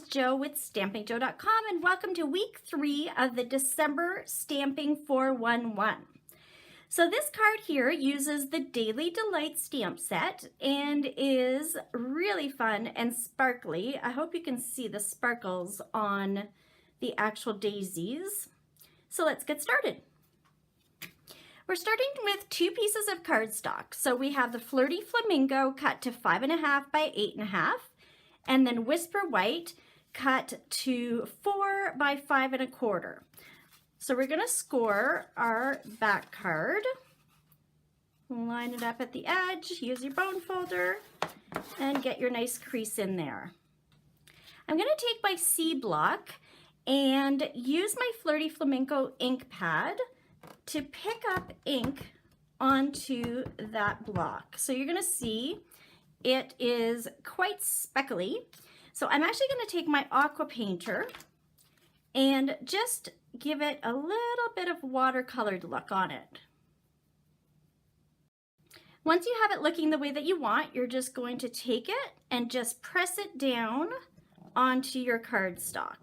Jo with stampingjo.com, and welcome to week 3 of the December Stamping 411. So this card here uses the Daisy Delight stamp set and is really fun and sparkly. I hope you can see the sparkles on the actual daisies. So let's get started. We're starting with 2 pieces of cardstock. So we have the Flirty Flamingo cut to 5.5 by 8.5, and then Whisper White cut to 4 by 5.25. So we're going to score our back card, line it up at the edge, use your bone folder, and get your nice crease in there. I'm going to take my C block and use my Flirty Flamingo ink pad to pick up ink onto that block. So you're going to see it is quite speckly. So I'm actually going to take my aqua painter and just give it a little bit of watercolored look on it. Once you have it looking the way that you want, you're just going to take it and just press it down onto your cardstock.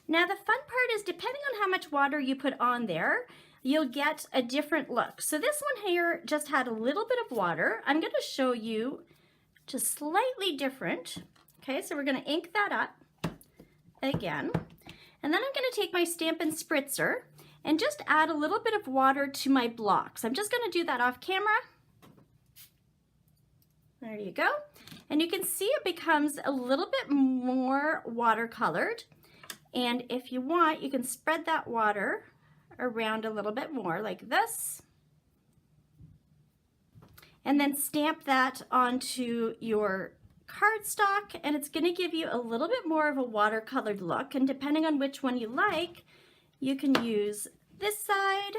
Now the fun part is, depending on how much water you put on there, you'll get a different look. So this one here just had a little bit of water. I'm going to show you just slightly different. Okay, so we're going to ink that up again. And then I'm going to take my Stampin' Spritzer and just add a little bit of water to my blocks. I'm just going to do that off camera. There you go. And you can see it becomes a little bit more watercolored. And if you want, you can spread that water around a little bit more like this. And then stamp that onto your cardstock, and it's going to give you a little bit more of a watercolored look. And depending on which one you like, you can use this side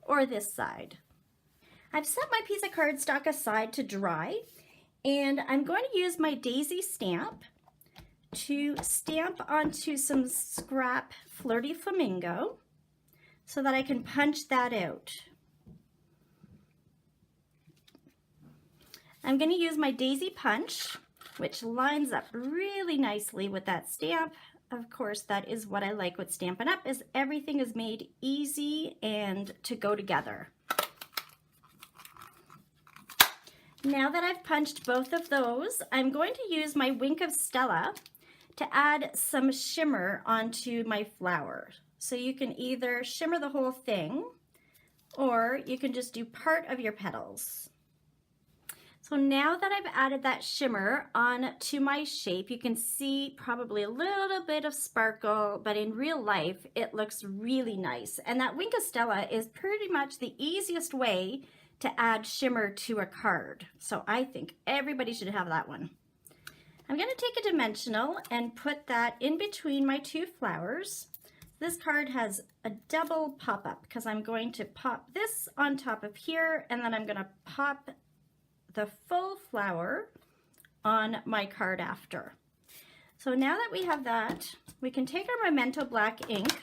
or this side. I've set my piece of cardstock aside to dry, and I'm going to use my Daisy stamp to stamp onto some scrap Flirty Flamingo so that I can punch that out. I'm going to use my Daisy punch, which lines up really nicely with that stamp. Of course, that is what I like with Stampin' Up, is everything is made easy and to go together. Now that I've punched both of those, I'm going to use my Wink of Stella to add some shimmer onto my flower. So you can either shimmer the whole thing, or you can just do part of your petals. So now that I've added that shimmer onto my shape, you can see probably a little bit of sparkle, but in real life, it looks really nice. And that Wink of Stella is pretty much the easiest way to add shimmer to a card. So I think everybody should have that one. I'm going to take a dimensional and put that in between my 2 flowers. This card has a double pop-up because I'm going to pop this on top of here, and then I'm going to pop the full flower on my card after. So now that we have that, we can take our Memento Black ink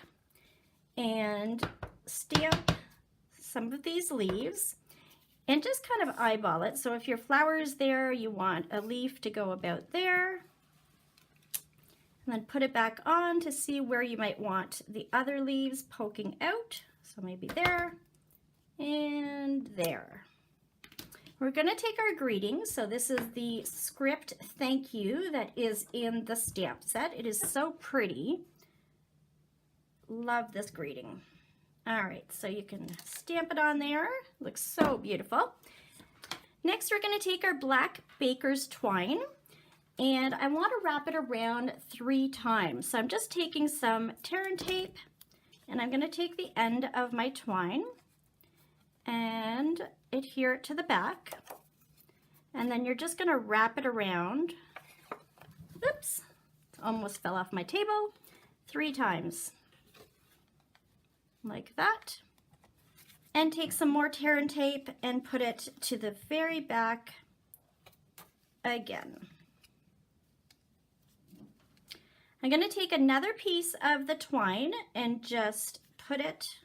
and stamp some of these leaves and just kind of eyeball it. So if your flower is there, you want a leaf to go about there. And then put it back on to see where you might want the other leaves poking out. So maybe there and there. We're going to take our greeting. So this is the script thank you that is in the stamp set. It is so pretty. Love this greeting. All right, so you can stamp it on there. Looks so beautiful. Next, we're going to take our black baker's twine, and I want to wrap it around 3 times. So I'm just taking some tear and tape, and I'm going to take the end of my twine and adhere it to the back, and then you're just going to wrap it around. Oops, it almost fell off my table. 3 times. Like that, and take some more tear and tape and put it to the very back again. I'm going to take another piece of the twine and just put it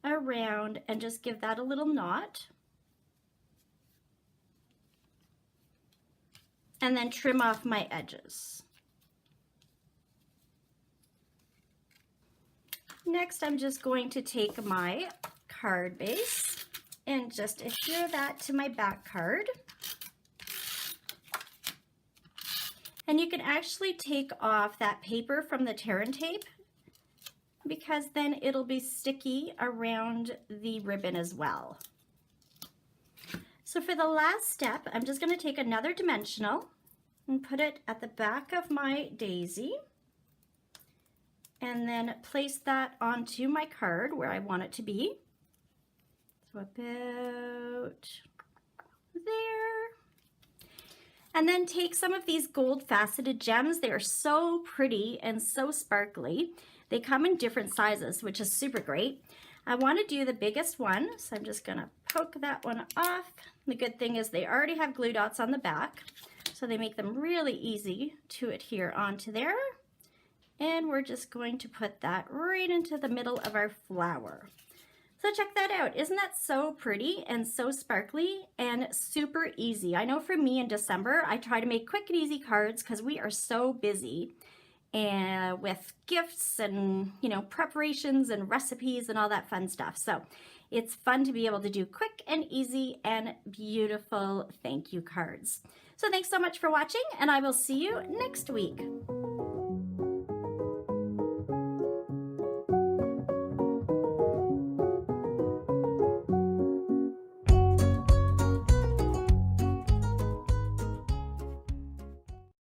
around and just give that a little knot. and then trim off my edges. Next, I'm just going to take my card base and just adhere that to my back card. And you can actually take off that paper from the tear and tape because then it'll be sticky around the ribbon as well. So for the last step, I'm just going to take another dimensional and put it at the back of my daisy and then place that onto my card where I want it to be. So about there. And then take some of these gold faceted gems. They are so pretty and so sparkly. They come in different sizes, which is super great. I want to do the biggest one, so I'm just gonna poke that one off. The good thing is they already have glue dots on the back, so they make them really easy to adhere onto there. And we're just going to put that right into the middle of our flower. So check that out. Isn't that so pretty and so sparkly and super easy? I know for me in December, I try to make quick and easy cards because we are so busy and with gifts and, you know, preparations and recipes and all that fun stuff. So it's fun to be able to do quick and easy and beautiful thank you cards. So thanks so much for watching, and I will see you next week.